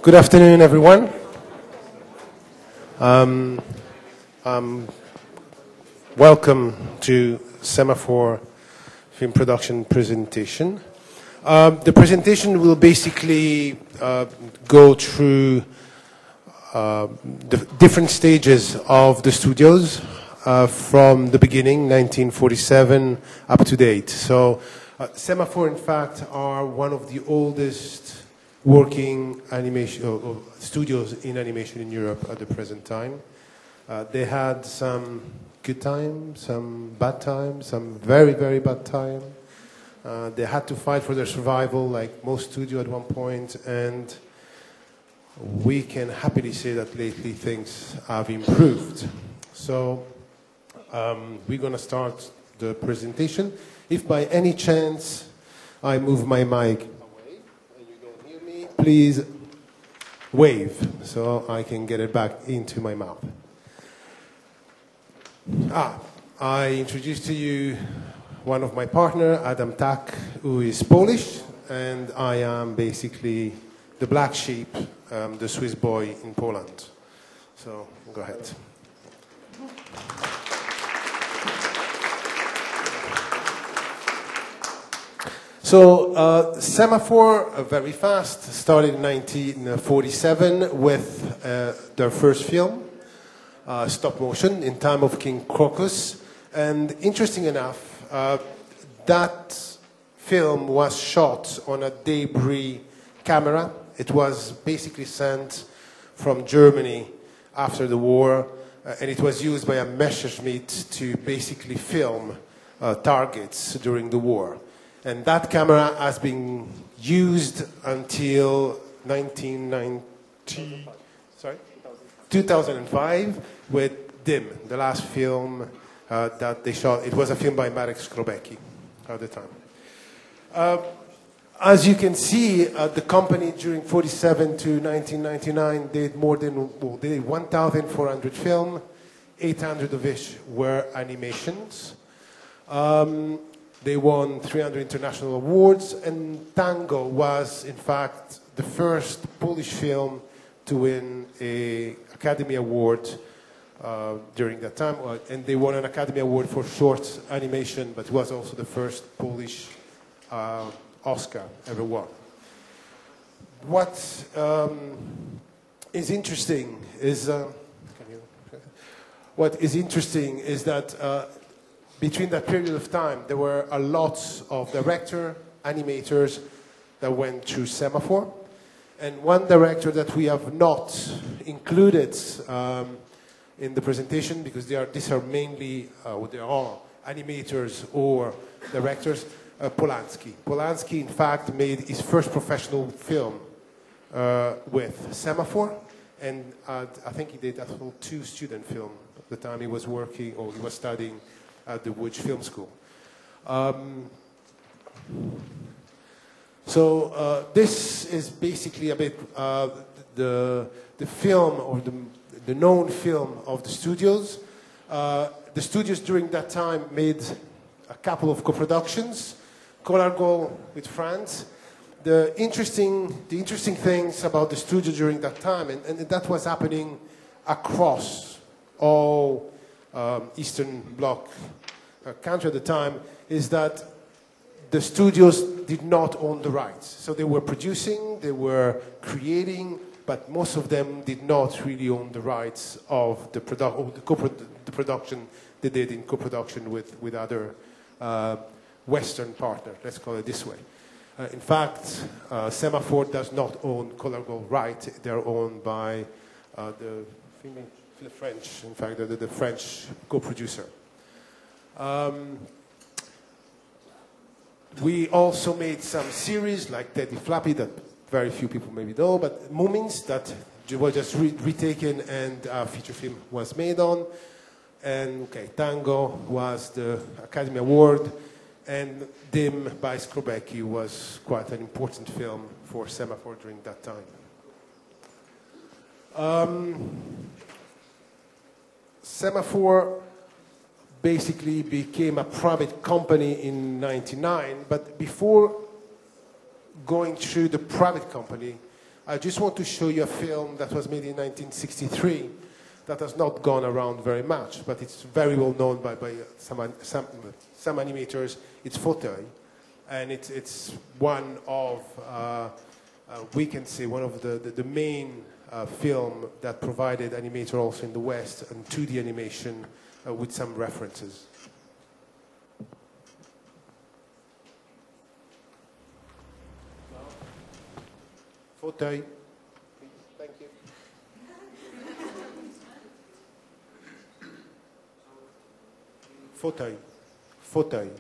Good afternoon, everyone. Um, Welcome to Semaphore Film Production presentation. The presentation will basically go through the different stages of the studios from the beginning, 1947, up to date. So Semaphore, in fact, are one of the oldest working animation studios in animation in Europe at the present time. They had some good time, some bad time, some very, very bad time. They had to fight for their survival, like most studios at one point, and we can happily say that lately things have improved. So we're going to start the presentation. If by any chance I move my mic away and you don't hear me, please wave so I can get it back into my mouth. I introduced to you one of my partners, Adam Tak, who is Polish, and I am basically the black sheep, the Swiss boy in Poland. So, go ahead. So, Semaphore, very fast, started in 1947 with their first film, stop motion, In Time of King Crocus. And interesting enough, that film was shot on a debris camera. It was basically sent from Germany after the war, and it was used by a Messerschmitt to basically film targets during the war. And that camera has been used until 2005 with Dim, the last film that they shot. It was a film by Marek Skrobecki at the time. As you can see, the company during 47 to 1999 did more than 1,400 films, 800 of which were animations. They won 300 international awards, and Tango was, in fact, the first Polish film to win an Academy Award during that time. And they won an Academy Award for short animation, but it was also the first Polish Oscar ever won. What is interesting is that between that period of time, there were a lot of directors, animators that went through Semaphore. And one director that we have not included in the presentation, because these are mainly they are animators or directors, Polanski. Polanski, in fact, made his first professional film with Semaphore, and I think he did a whole 2 student film at the time he was working or he was studying at the Łódź Film School. So this is basically a bit the film or the known film of the studios. The studios during that time made a couple of co-productions, Colargol with France. The interesting things about the studio during that time, and that was happening across all Eastern Bloc country at the time, is that the studios did not own the rights. So they were producing, they were creating, but most of them did not really own the rights of the production they did in co-production with other Western partners, let's call it this way. In fact, Semaphore does not own Colargol rights. They're owned by the French, in fact, the French co-producer. We also made some series like Teddy Flappy that very few people maybe know, but Moomins that were just retaken and a feature film was made on. And okay, Tango was the Academy Award, and Dim by Skrobecki was quite an important film for Semaphore during that time. Semaphore basically became a private company in '99, but before going through the private company, I just want to show you a film that was made in 1963 that has not gone around very much, but it's very well known by some animators. It's Fauteuil, and it's one of, we can say, one of the main film that provided animator also in the West and 2D animation with some references. Fauteuil. Thank you. Fauteuil. Fauteuil.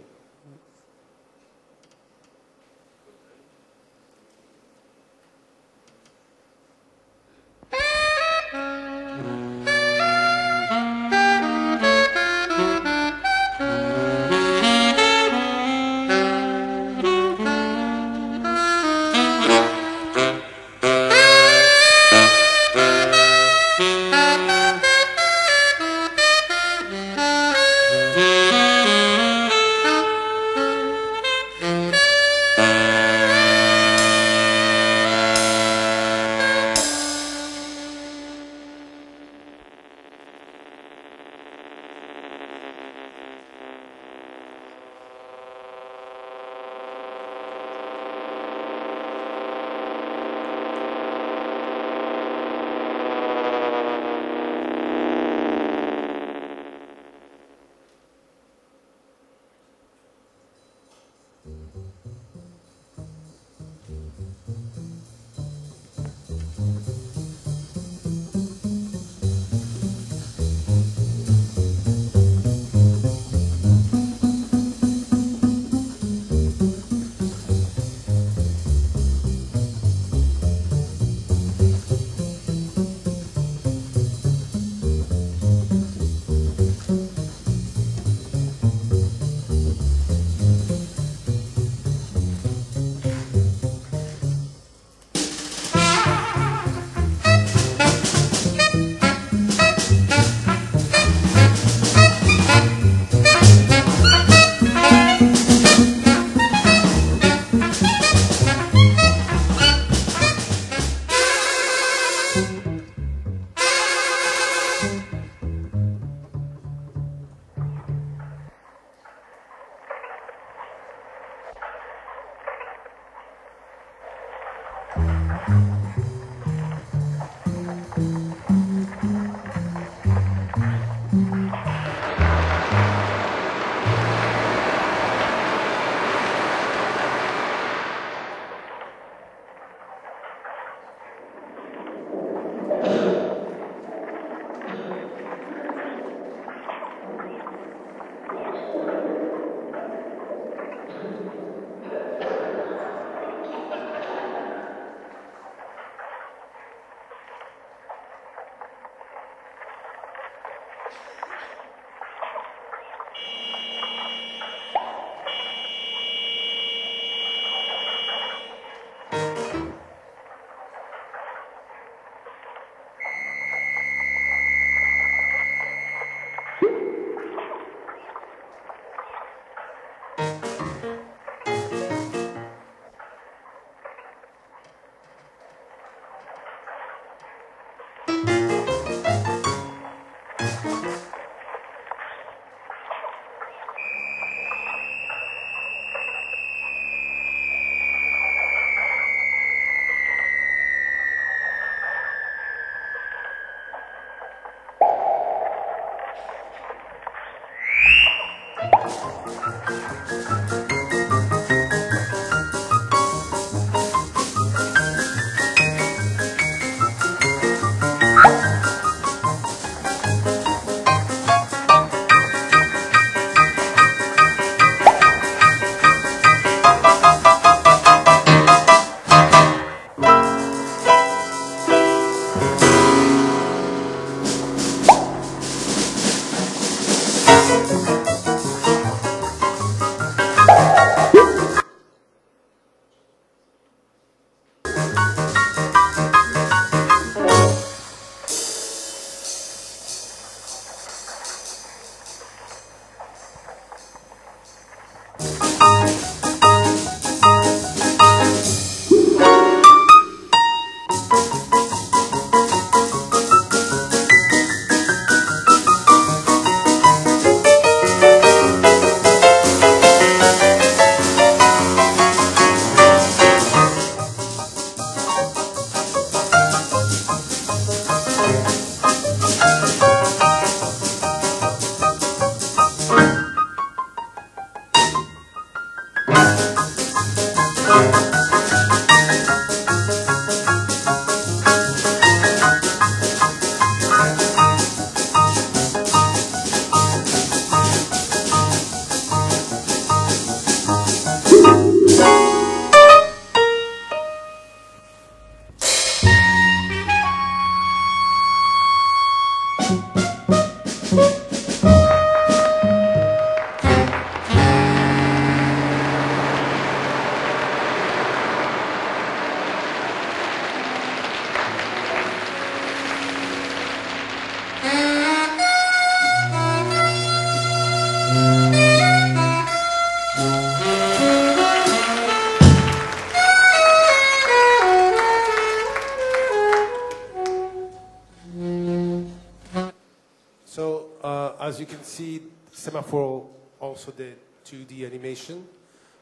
As you can see, Semaphore also did 2D animation,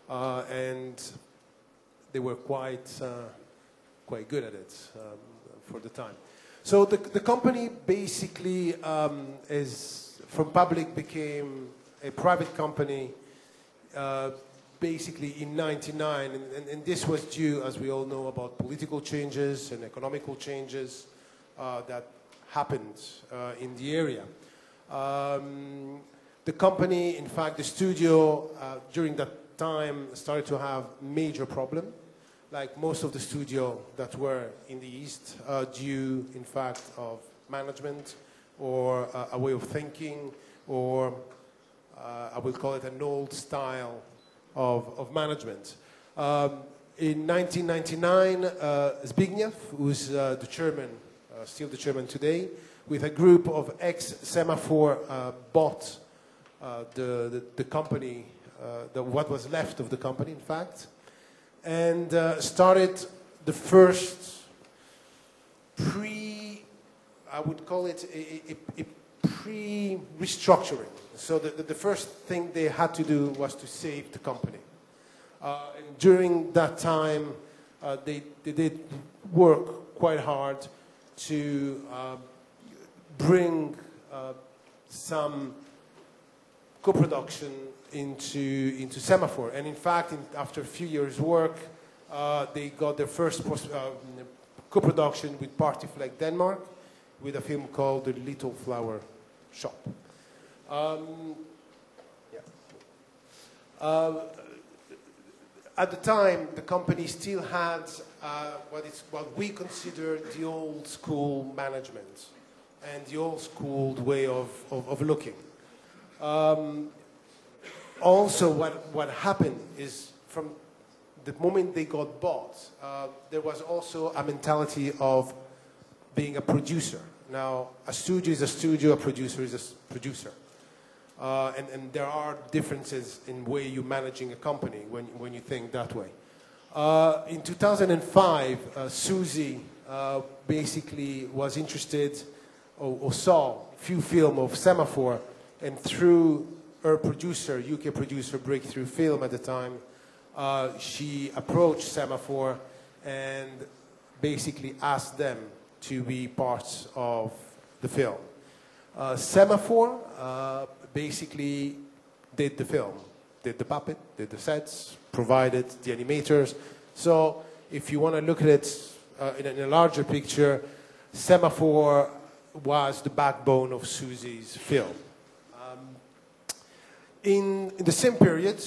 and they were quite good at it for the time. So the company basically from public became a private company basically in '99, and this was due, as we all know, about political changes and economical changes that happened in the area. The company, in fact, the studio, during that time started to have major problems, like most of the studio that were in the East, due, in fact, of management or a way of thinking, or I will call it an old style of management. In 1999, Zbigniew, who's the chairman, still the chairman today, with a group of ex-Semaphore, bought the company, what was left of the company, in fact, and started the first I would call it a pre-restructuring. So the first thing they had to do was to save the company. And during that time, they did work quite hard to bring some co-production into Semaphore. And in fact, after a few years' work, they got their first co-production with Party Flag Denmark, with a film called The Little Flower Shop. At the time, the company still had what we consider the old school management and the old school way of looking. Also, what happened is from the moment they got bought, there was also a mentality of being a producer. Now, a studio is a studio, a producer is a producer. And there are differences in the way you're managing a company when you think that way. In 2005, Susie basically was interested or saw a few films of Semaphore, and through her producer, UK producer Breakthrough Film at the time, she approached Semaphore and basically asked them to be parts of the film. Semaphore basically did the film, did the puppet, did the sets, provided the animators. So if you want to look at it in a larger picture, Semaphore was the backbone of Susie's film. In the same period,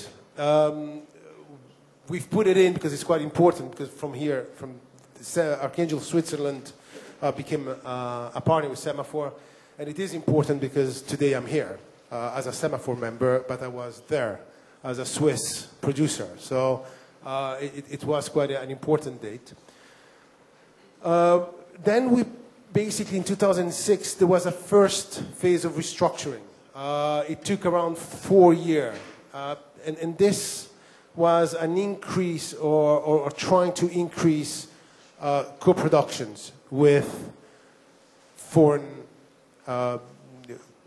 we've put it in because it's quite important, because from here, from Archangel, Switzerland, became a partner with Semaphore. And it is important because today I'm here as a Semaphore member, but I was there as a Swiss producer. So it was quite an important date. Then we basically, in 2006, there was a first phase of restructuring. It took around 4 years. And this was an increase or trying to increase co-productions with foreign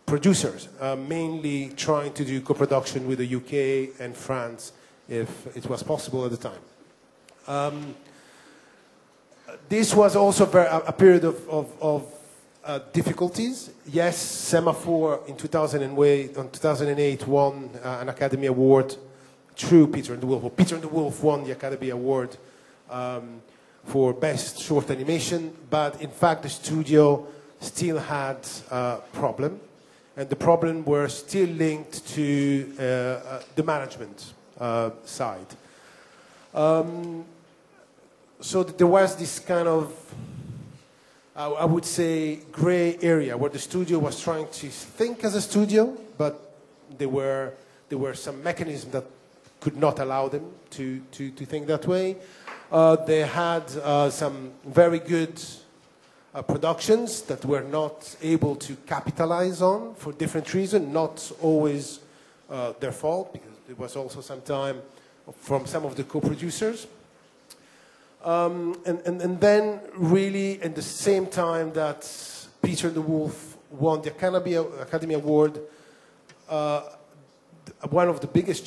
producers, mainly trying to do co-production with the UK and France, if it was possible at the time. This was also a period of difficulties. Yes, Semaphore in 2008 won an Academy Award through Peter and the Wolf. Well, Peter and the Wolf won the Academy Award for Best Short Animation, but in fact the studio still had a problem, and the problem were still linked to the management side. So there was this kind of, I would say, gray area where the studio was trying to think as a studio, but there were some mechanisms that could not allow them to think that way. They had some very good productions that were not able to capitalize on for different reasons, not always their fault, because it was also some time from some of the co-producers. And then really at the same time that Peter and the Wolf won the Academy Award, uh, one of the biggest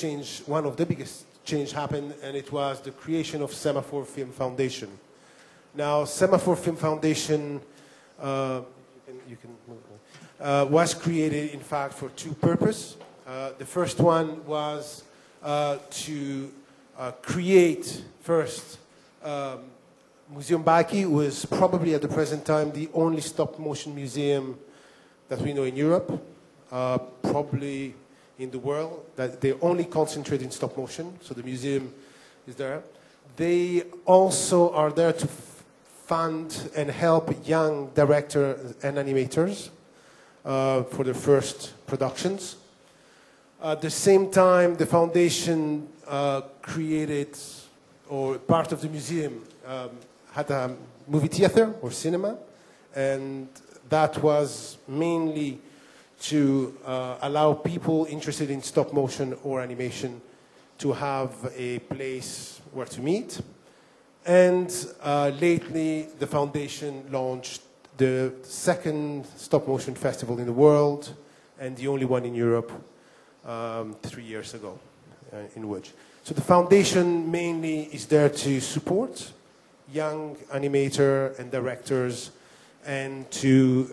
change happened, and it was the creation of Semaphore Film Foundation. Now, Semaphore Film Foundation was created, in fact, for two purposes. The first one was to create first Museum Baki was probably at the present time the only stop-motion museum that we know in Europe, probably in the world, that they only concentrate in stop-motion, so the museum is there. They also are there to fund and help young directors and animators for their first productions. At the same time, the foundation created, or part of the museum had a movie theater or cinema, and that was mainly to allow people interested in stop motion or animation to have a place where to meet. And lately, the foundation launched the second stop motion festival in the world, and the only one in Europe 3 years ago in Łódź. So the foundation mainly is there to support young animator and directors, and to,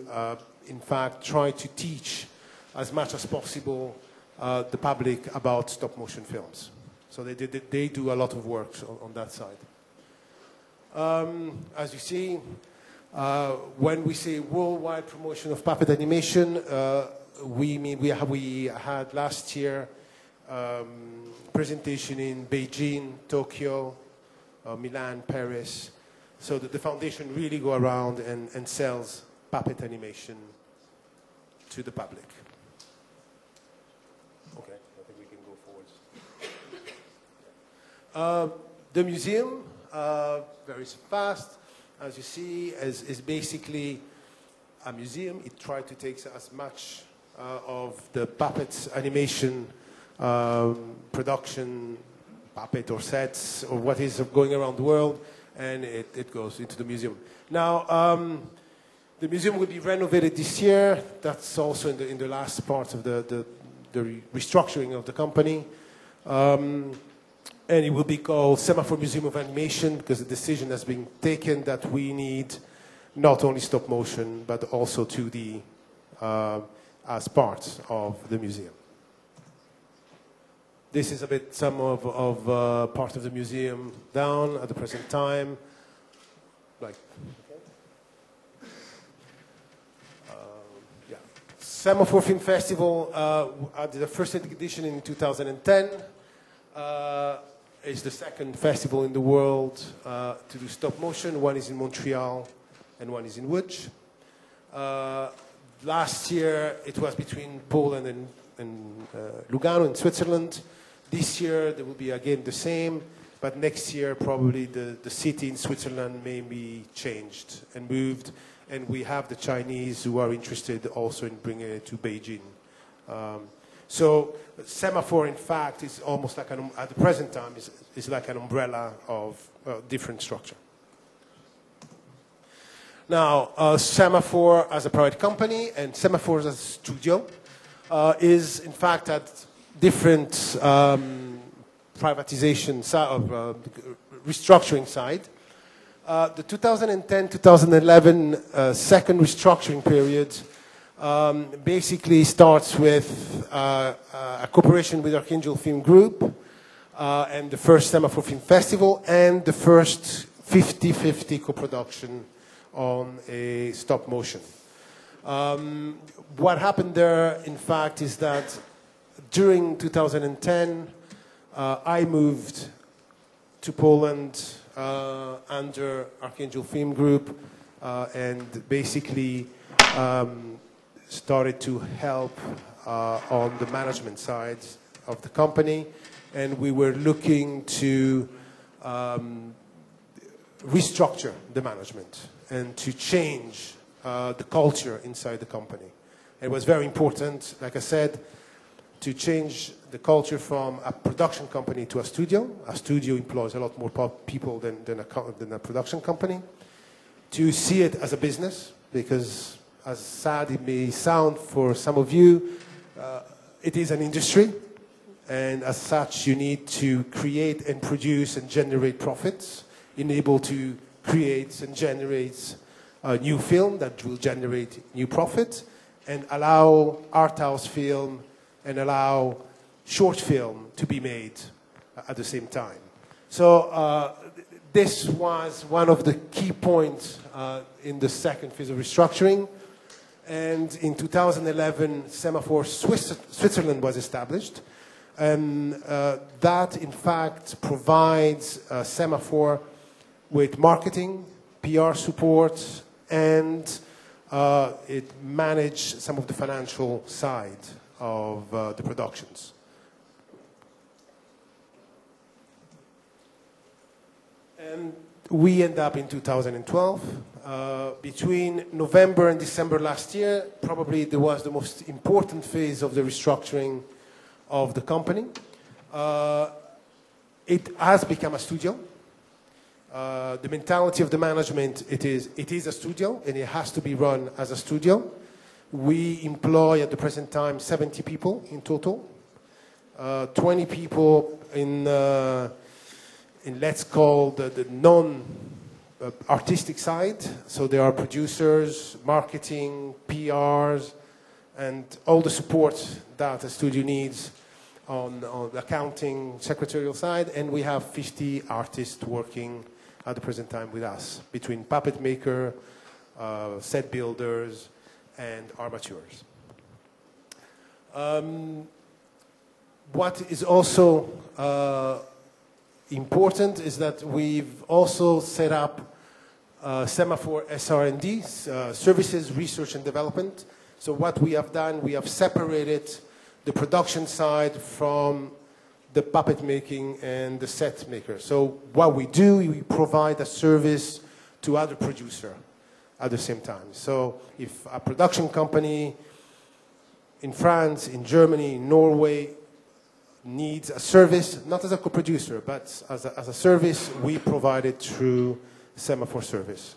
in fact, try to teach as much as possible the public about stop-motion films. So they do a lot of work on that side. As you see, when we say worldwide promotion of puppet animation, we mean we had last year presentation in Beijing, Tokyo, Milan, Paris, so that the foundation really go around and sells puppet animation to the public. Okay, I think we can go forwards. The museum, very fast, as you see, is basically a museum. It tried to take as much of the puppets animation production, puppet or sets, or what is going around the world, and it goes into the museum. Now, the museum will be renovated this year. That's also in the last part of the restructuring of the company. And it will be called Semaphore Museum of Animation, because the decision has been taken that we need not only stop motion, but also 2D as part of the museum. This is a bit some of part of the museum down at the present time. Like, yeah. Semaphore Film Festival at the first edition in 2010. It's the second festival in the world to do stop motion. One is in Montreal and one is in Łódź. Last year it was between Poland and Lugano in Switzerland. This year there will be again the same, but next year probably the city in Switzerland may be changed and moved, and we have the Chinese who are interested also in bringing it to Beijing. So Semaphore, in fact, is almost like at the present time is like an umbrella of different structure. Now, Semaphore as a private company and Semaphore as a studio is, in fact, at different privatization restructuring side. The 2010-2011 second restructuring period basically starts with a cooperation with Archangel Film Group and the first Semaphore Film Festival and the first 50-50 co-production on a stop motion. What happened there, in fact, is that during 2010, I moved to Poland under Archangel Film Group and basically started to help on the management side of the company, and we were looking to restructure the management and to change the culture inside the company. It was very important, like I said, to change the culture from a production company to a studio. A studio employs a lot more people than a production company. To see it as a business, because as sad it may sound for some of you, it is an industry, and as such, you need to create and produce and generate profits, enable to create and generate a new film that will generate new profit, and allow art house film and allow short film to be made at the same time. So this was one of the key points in the second phase of restructuring. And in 2011, Semaphore Switzerland was established. And that, in fact, provides Semaphore with marketing, PR support, and it managed some of the financial side of the productions. And we end up in 2012. Between November and December last year, probably there was the most important phase of the restructuring of the company. It has become a studio. The mentality of the management, it is a studio, and it has to be run as a studio. We employ at the present time 70 people in total, 20 people in let's call the non-artistic side. So there are producers, marketing, PRs, and all the support that a studio needs on the accounting, secretarial side. And we have 50 artists working at the present time with us, between puppet maker, set builders, and armatures. What is also important is that we've also set up Semaphore SR&D, Services, Research and Development. So what we have done, we have separated the production side from the puppet making and the set maker. So what we do, we provide a service to other producer at the same time. So if a production company in France, in Germany, in Norway, needs a service, not as a co-producer, but as a service, we provide it through Semaphore Service.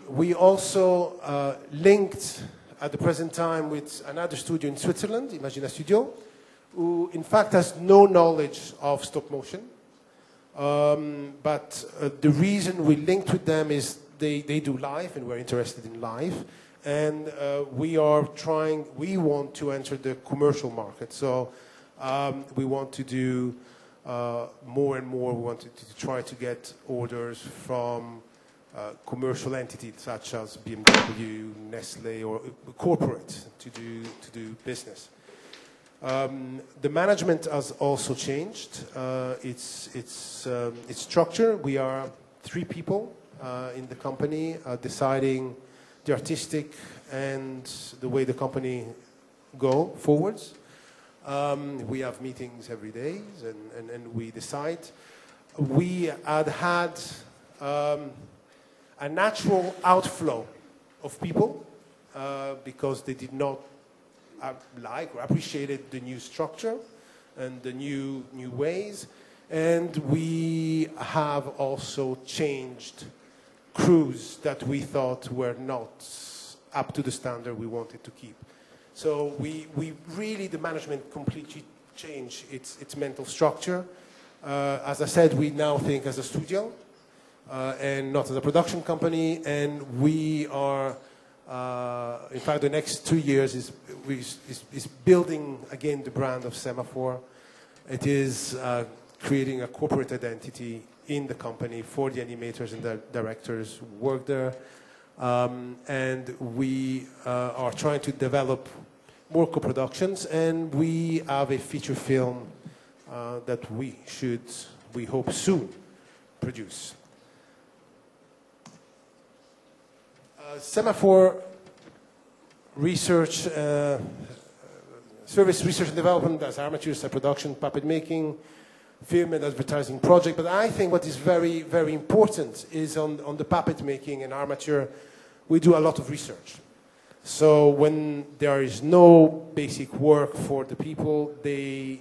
We also linked at the present time with another studio in Switzerland, Imagina Studio, who in fact has no knowledge of stop motion. But the reason we linked with them is they do live, and we're interested in live. And we want to enter the commercial market. So we want to do more and more. We want to try to get orders from commercial entities such as BMW, Nestle, or corporate to do business. The management has also changed its structure. We are 3 people in the company deciding the artistic and the way the company go forwards. We have meetings every day, and we decide. We had a natural outflow of people because they did not like or appreciated the new structure and the new ways. And we have also changed crews that we thought were not up to the standard we wanted to keep. So we really, the management completely changed its mental structure. As I said, we now think as a studio and not as a production company, and we are, in fact, the next 2 years is building again the brand of Semaphore. It is creating a corporate identity in the company for the animators and the directors who work there. And we are trying to develop more co-productions, and we have a feature film that we hope soon produce. Semaphore Research, Service Research and Development, as armatures, production, puppet making, film and advertising project. But I think what is very, very important is on the puppet making and armature, we do a lot of research. So when there is no basic work for the people, they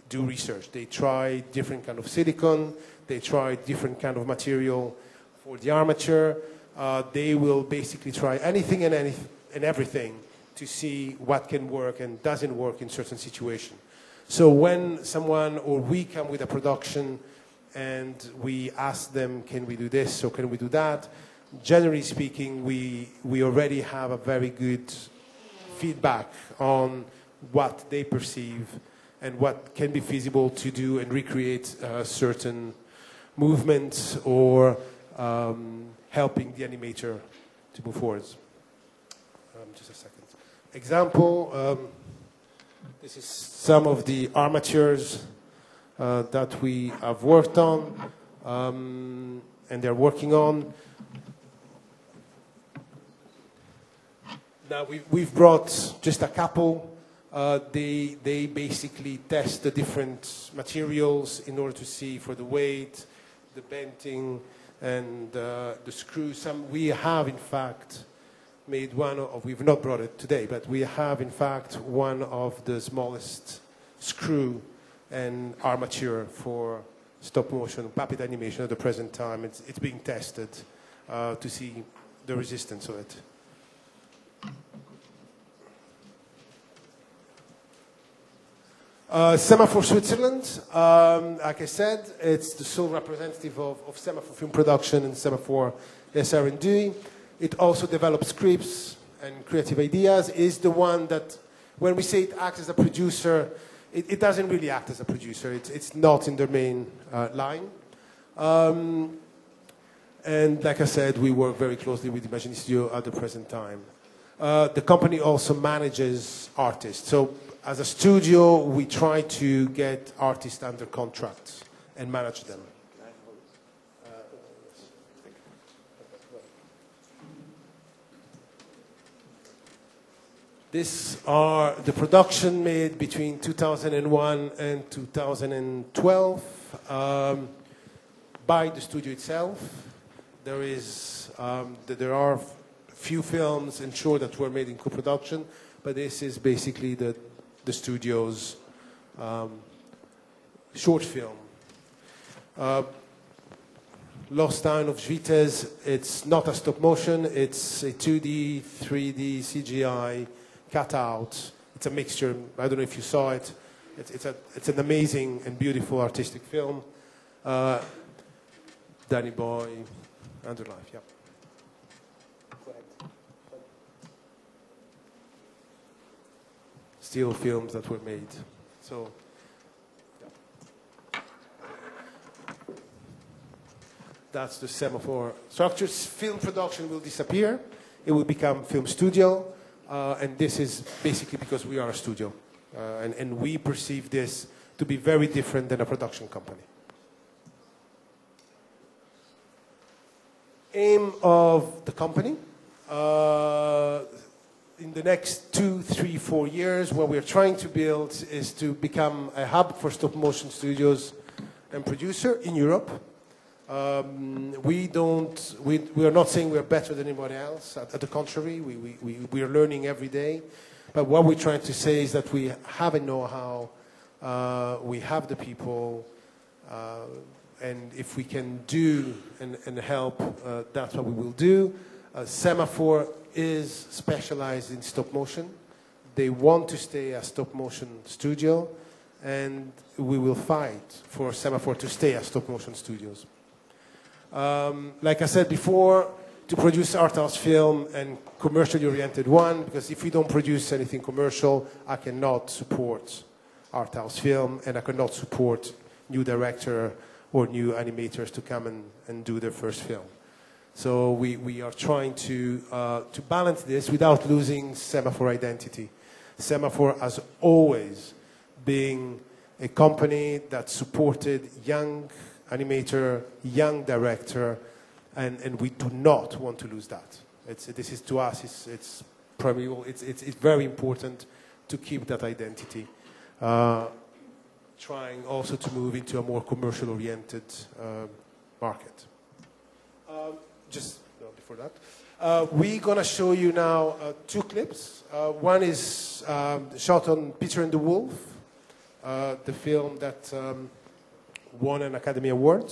do research. They try different kind of silicone, they try different kind of material for the armature. They will basically try anything and everything to see what can work and doesn't work in certain situations. So when someone or we come with a production and we ask them, can we do this or can we do that? Generally speaking, we already have a very good feedback on what they perceive and what can be feasible to do and recreate certain movements or helping the animator to move forwards. Just a second. Example, this is some of the armatures that we have worked on and they're working on. Now we've brought just a couple. They basically test the different materials in order to see for the weight, the benting, and the screw. We have, in fact, made one of, we've not brought it today, but we have, in fact, one of the smallest screw and armature for stop motion, puppet animation at the present time. It's being tested to see the resistance of it. Semaphore Switzerland, like I said, it's the sole representative of Semaphore Film Production and Semaphore SR&D. It also develops scripts and creative ideas. Is the one that, when we say it acts as a producer, it doesn't really act as a producer. It's not in their main line. And like I said, we work very closely with Imagine Studio at the present time. The company also manages artists. So as a studio, we try to get artists under contract and manage them. These are the production made between 2001 and 2012 by the studio itself. There are few films and short that were made in co-production, but this is basically the studio's short film. Lost Town of Svitez, it's not a stop motion, it's a 2D, 3D, CGI, cutout. It's a mixture. I don't know if you saw it. It's an amazing and beautiful artistic film. Danny Boy, Underlife, yeah. Still films that were made. So, yeah. That's the Semaphore structures. Film production will disappear. It will become film studio. And this is basically because we are a studio. And we perceive this to be very different than a production company. Aim of the company. In the next 2, 3, 4 years, what we're trying to build is to become a hub for stop-motion studios and producer in Europe. We are not saying we're better than anybody else. At the contrary, we are learning every day. But what we're trying to say is that we have a know-how, we have the people, and if we can do and help, that's what we will do. Semaphore is specialized in stop motion. They want to stay a stop motion studio, and we will fight for Semaphore to stay a stop motion studios. Like I said before, to produce art house film and commercially oriented one, because if we don't produce anything commercial, I cannot support art house film, and I cannot support new director or new animators to come and do their first film. So we are trying to balance this without losing Semaphore identity. Semaphore has always been a company that supported young animator, young director, and we do not want to lose that. This is to us, it's very important to keep that identity. Trying also to move into a more commercial-oriented market. Before that, we're going to show you now 2 clips. One is shot on Peter and the Wolf, the film that won an Academy Award.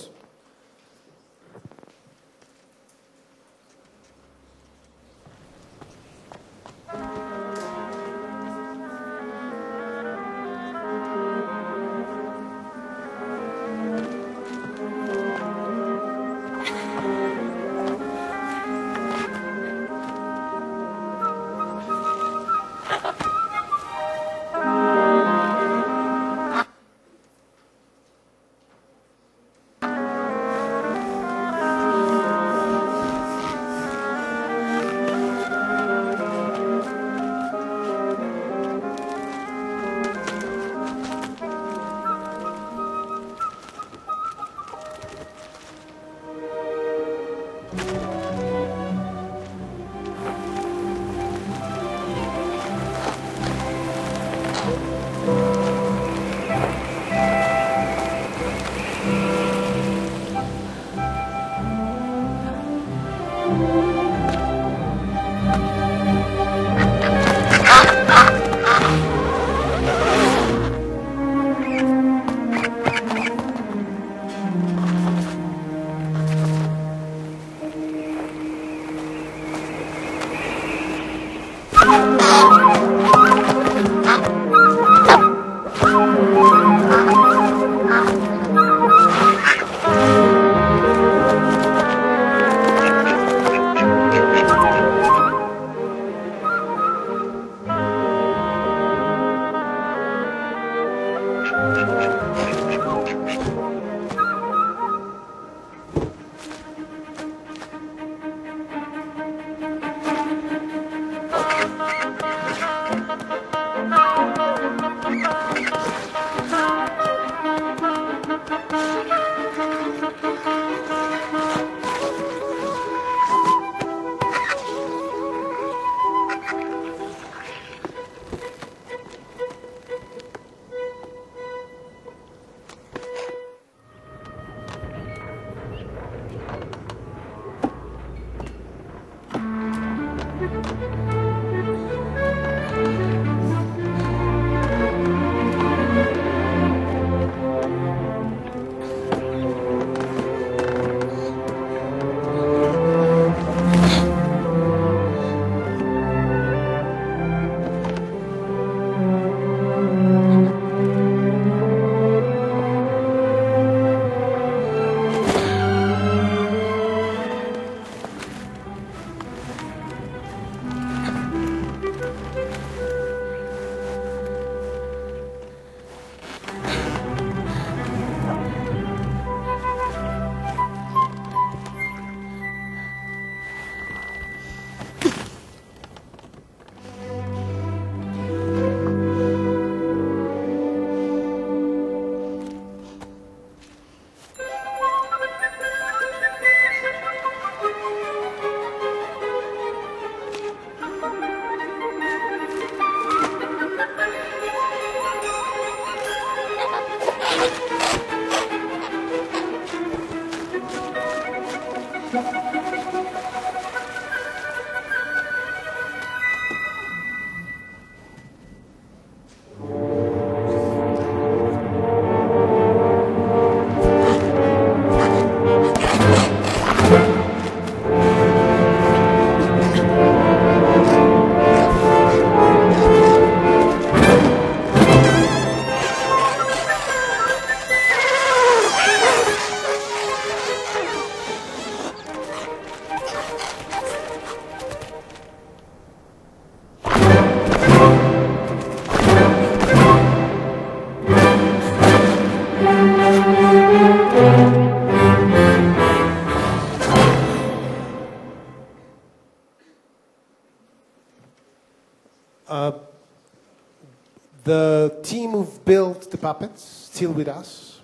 The team who've built the puppets still with us,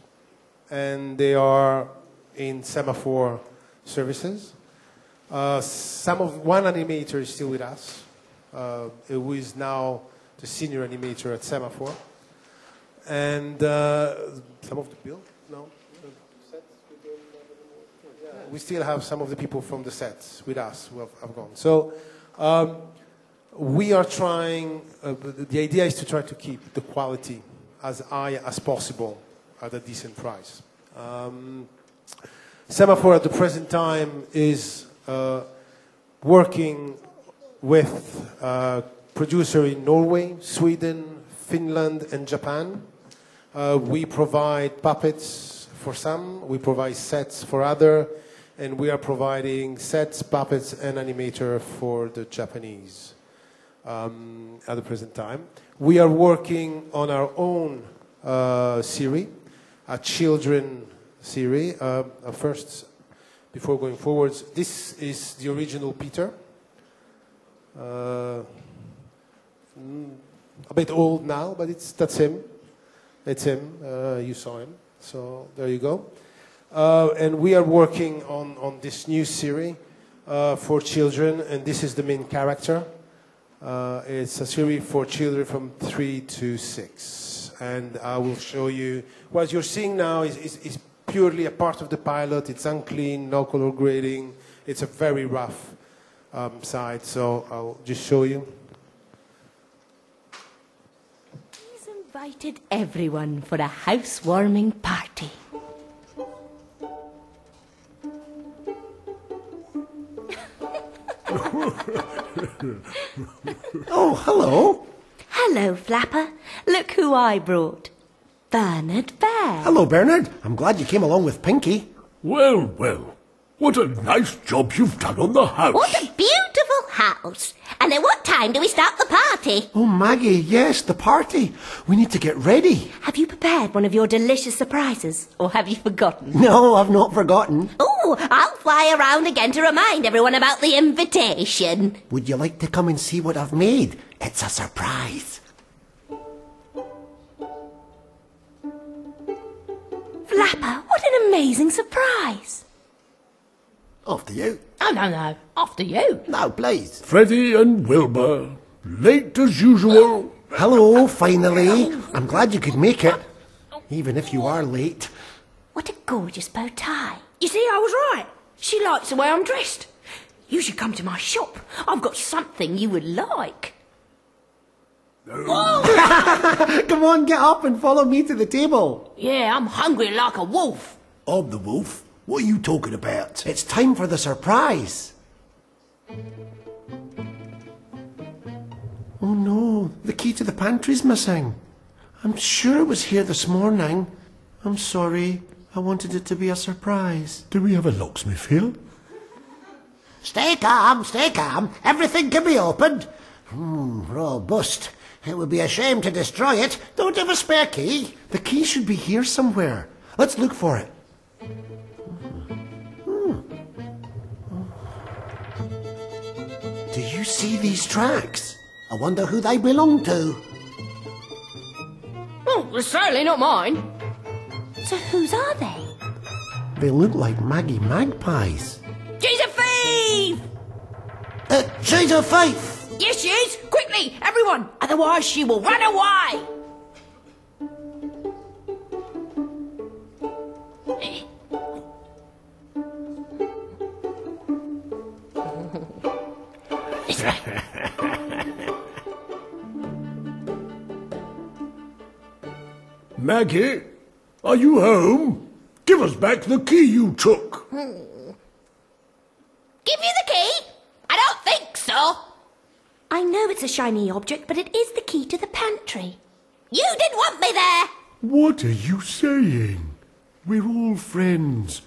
and they are in Semaphore services. One animator is still with us, who is now the senior animator at Semaphore, and some of the build. No, we still have some of the people from the sets with us who have gone. So. We are trying, the idea is to try to keep the quality as high as possible at a decent price. Semaphore at the present time is working with a producer in Norway, Sweden, Finland, and Japan. We provide puppets for some, we provide sets for other, and we are providing sets, puppets, and animator for the Japanese. At the present time. We are working on our own series, a children series. First, before going forwards, this is the original Peter. A bit old now, but that's him. It's him. You saw him. So there you go. And we are working on this new series for children, and this is the main character. It's a series for children from 3 to 6, and I will show you. What you're seeing now is purely a part of the pilot. It's unclean, no color grading. It's a very rough side, so I'll just show you. He's invited everyone for a housewarming party. Oh, hello. Hello, Flapper. Look who I brought. Bernard Bear. Hello, Bernard. I'm glad you came along with Pinky. Well, well. What a nice job you've done on the house. What a beautiful house. And at what time do we start the party? Oh, Maggie, yes, the party. We need to get ready. Have you prepared one of your delicious surprises, or have you forgotten? No, I've not forgotten. Oh, I'll fly around again to remind everyone about the invitation. Would you like to come and see what I've made? It's a surprise. Flapper, what an amazing surprise. After you. Oh, no. After you. No, please. Freddie and Wilbur, late as usual. Hello, finally. I'm glad you could make it, even if you are late. What a gorgeous bow tie. You see, I was right. She likes the way I'm dressed. You should come to my shop. I've got something you would like. Come on, get up and follow me to the table. Yeah, I'm hungry like a wolf. I'm the wolf. What are you talking about? It's time for the surprise. Oh no, the key to the pantry's missing. I'm sure it was here this morning. I'm sorry. I wanted it to be a surprise. Do we have a locksmith here? Stay calm, stay calm. Everything can be opened. Robust. It would be a shame to destroy it. Don't have a spare key. The key should be here somewhere. Let's look for it. Do you see these tracks? I wonder who they belong to. Oh, well, certainly not mine. So whose are they? They look like Maggie Magpies. She's a thief! She's a thief! Yes, she is. Quickly, everyone. Otherwise, she will run away. Maggie, are you home? Give us back the key you took. Give you the key? I don't think so. I know it's a shiny object, but it is the key to the pantry. You didn't want me there. What are you saying? We're all friends.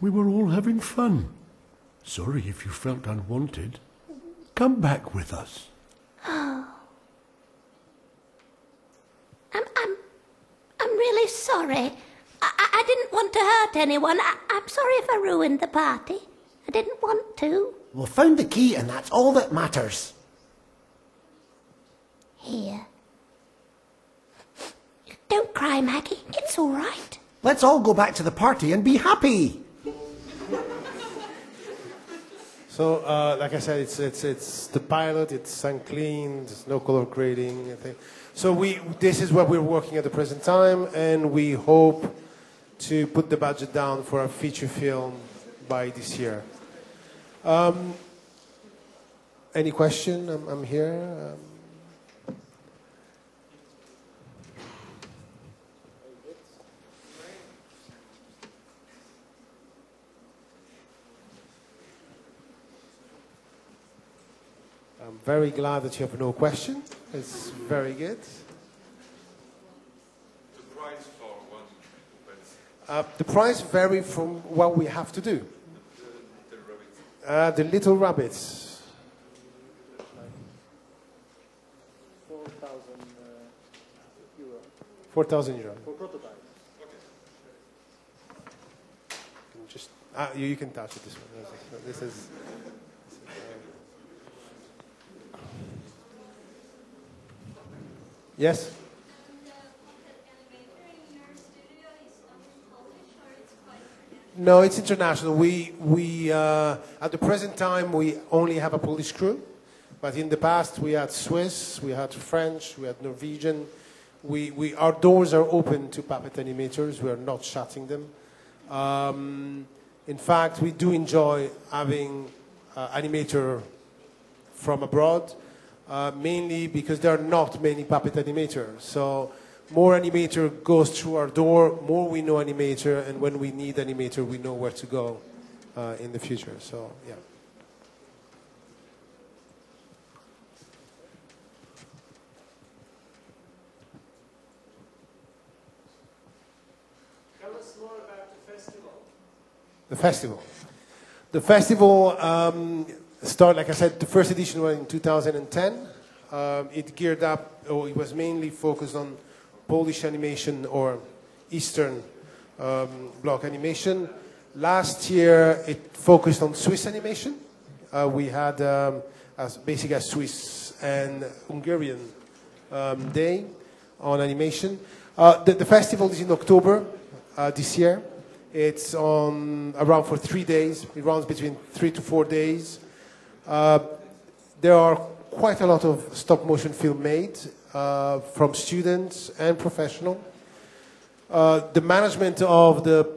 We were all having fun. Sorry if you felt unwanted. Come back with us. I'm really sorry. I didn't want to hurt anyone. I'm sorry if I ruined the party. I didn't want to. We found the key and that's all that matters. Here. Don't cry, Maggie. It's all right. Let's all go back to the party and be happy. So, like I said, it's the pilot. It's unclean. There's no color grading. Anything. So this is what we're working at the present time, and we hope to put the budget down for a feature film by this year. Any question? I'm here. I'm very glad that you have no question. It's very good. The price for one pet? The price varies from what we have to do. The little rabbits. 4,000 euro. 4,000 euro. For prototype. Just you can touch it. This one. This is. Yes. No, it's international. We at the present time we only have a Polish crew, but in the past we had Swiss, we had French, we had Norwegian. Our doors are open to puppet animators. We are not shutting them. In fact, we do enjoy having animator from abroad, mainly because there are not many puppet animators. So more animator goes through our door, more we know animator, and when we need animator, we know where to go in the future. So, yeah. Tell us more about the festival. The festival. The festival started, like I said, the first edition was in 2010. It geared up, or it was mainly focused on Polish animation or Eastern Bloc animation. Last year, it focused on Swiss animation. We had basically a Swiss and Hungarian day on animation. The festival is in October this year. It's on around for 3 days. It runs between 3 to 4 days. There are quite a lot of stop motion film made from students and professional. The management of the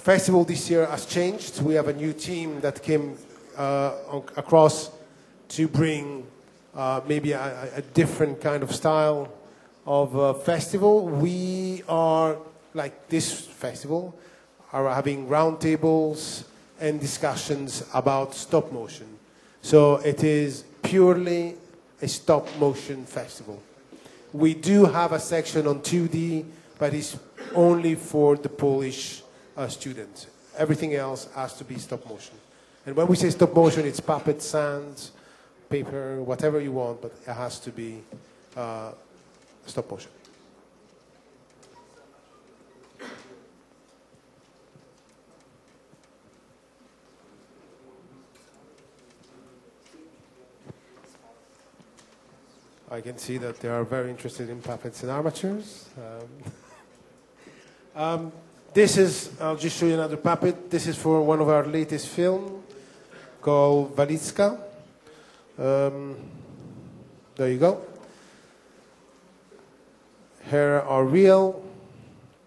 festival this year has changed. We have a new team that came across to bring maybe a different kind of style of festival. We are, like this festival, are having roundtables and discussions about stop motion. So it is purely a stop motion festival. We do have a section on 2D, but it's only for the Polish students. Everything else has to be stop motion. And when we say stop motion, it's puppet, sand, paper, whatever you want, but it has to be stop motion. I can see that they are very interested in puppets and armatures. This is, I'll just show you another puppet. This is for one of our latest film called Walizka. There you go. Hair are real,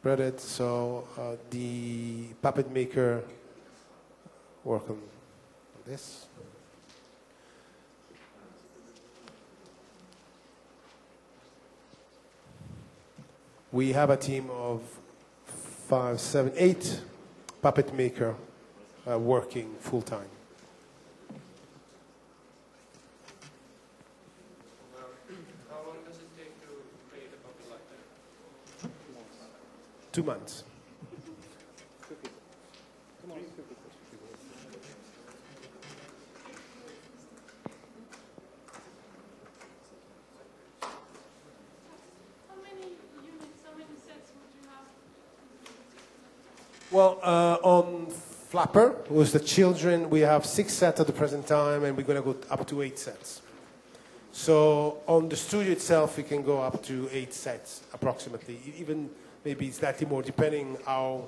breaded, so the puppet maker work on this. We have a team of 5, 7, 8 puppet maker working full time. How long does it take to create a puppet like that? 2 months. Well, on Flapper, with the children, we have 6 sets at the present time, and we're going to go up to 8 sets. So on the studio itself, we can go up to 8 sets, approximately, even maybe slightly more, depending how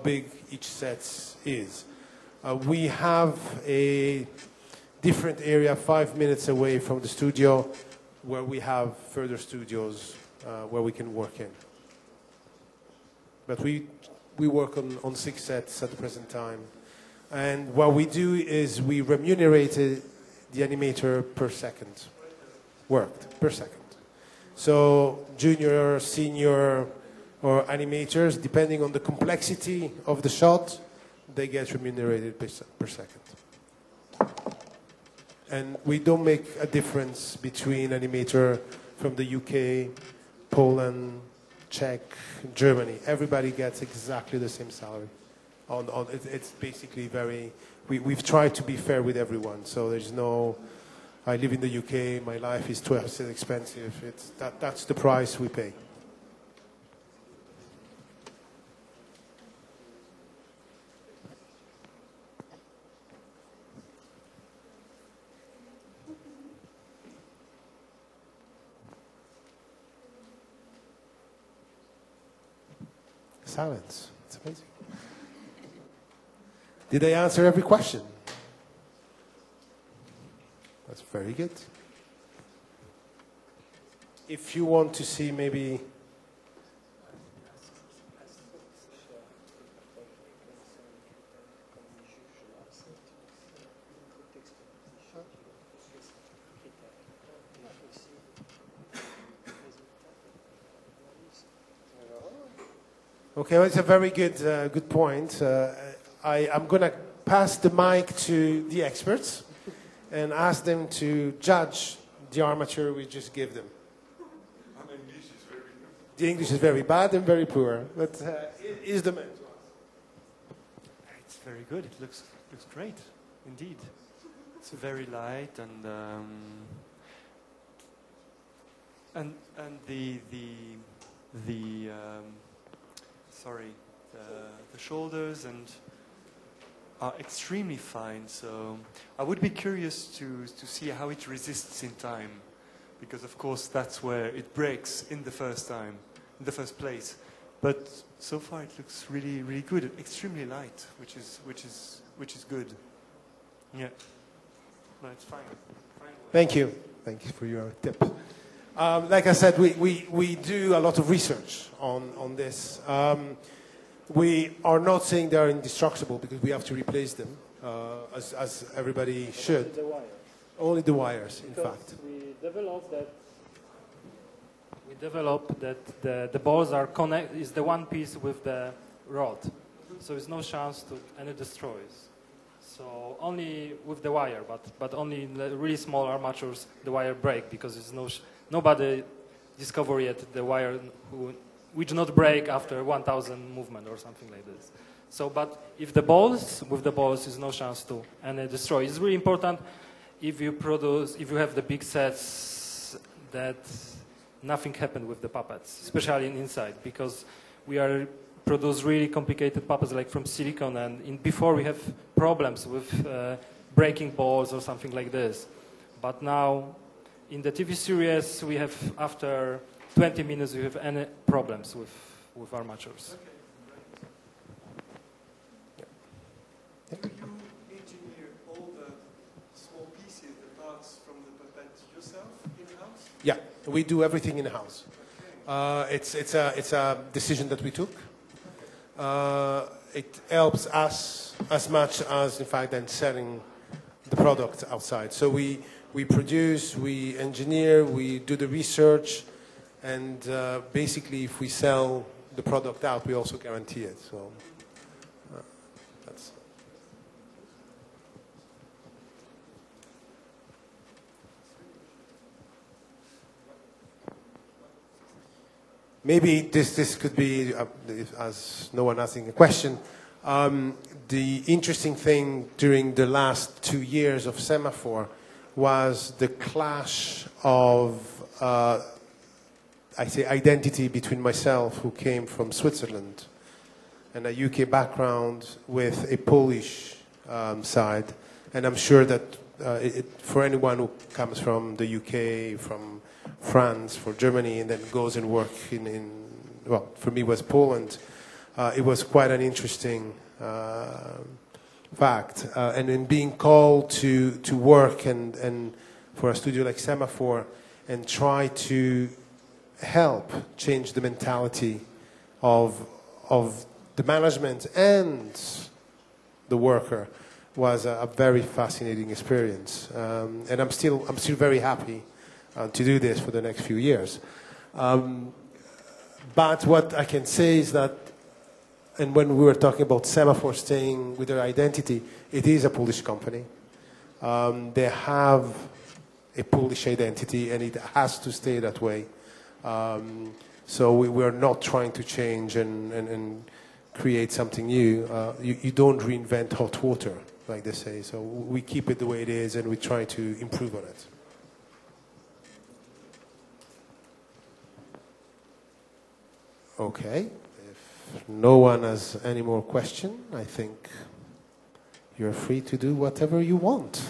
big each set is. We have a different area 5 minutes away from the studio, where we have further studios where we can work in. But we work on 6 sets at the present time. And what we do is we remunerate the animator per second worked, per second. So junior, senior, or animators, depending on the complexity of the shot, they get remunerated per second. And we don't make a difference between animator from the UK, Poland, Czech, Germany. Everybody gets exactly the same salary. It's basically very. We've tried to be fair with everyone. So there's no. I live in the UK. My life is twice as expensive. That's the price we pay. Silence. It's amazing. Did I answer every question? That's very good. If you want to see maybe... Okay, well, it's a very good point. I'm going to pass the mic to the experts and ask them to judge the armature we just gave them. The English is very bad and very poor, but it is the man. It's very good. It looks great, indeed. It's very light and the shoulders and are extremely fine. So I would be curious to see how it resists in time, because of course that's where it breaks in the first place. But so far it looks really good. Extremely light, which is good. Yeah. No, it's fine. Thank you for your tip. Like I said, we do a lot of research on this. We are not saying they are indestructible because we have to replace them, as everybody should. The wire. Only the wires, in Because fact. we developed that the balls are is the one piece with the rod, so there's no chance to any destroys. So only with the wire, but only in the really small armatures the wire break, because there's nobody discovered yet the wire which not break after 1,000 movement or something like this. So, but if with the balls is no chance to any destroy. It's really important if you have the big sets that nothing happened with the puppets, especially inside, because we produce really complicated puppets like from silicone, and before we have problems with breaking balls or something like this. But now in the TV series we have, after 20 minutes we have any problems with armatures. Do you engineer all the small pieces, the parts from the puppet yourself in-house? Yeah, we do everything in-house. It's a decision that we took. It helps us as much as, in fact, then selling the product outside. So we produce, we engineer, we do the research, and basically if we sell the product out, we also guarantee it. So that's... Maybe this could be, as no one asking a question, the interesting thing during the last 2 years of Semaphore was the clash of, I say, identity between myself, who came from Switzerland, and a UK background, with a Polish side. And I'm sure that for anyone who comes from the UK, from France, for Germany, and then goes and work well, for me it was Poland, it was quite an interesting fact. And in being called to work and for a studio like Semaphore and try to help change the mentality of the management and the worker was a very fascinating experience. And I'm still very happy to do this for the next few years. But what I can say is that, and when we were talking about Semaphore staying with their identity, it is a Polish company. They have a Polish identity, and it has to stay that way. So we are not trying to change and create something new. You don't reinvent hot water, like they say. So we keep it the way it is, and we try to improve on it. Okay. If no one has any more question, I think you're free to do whatever you want.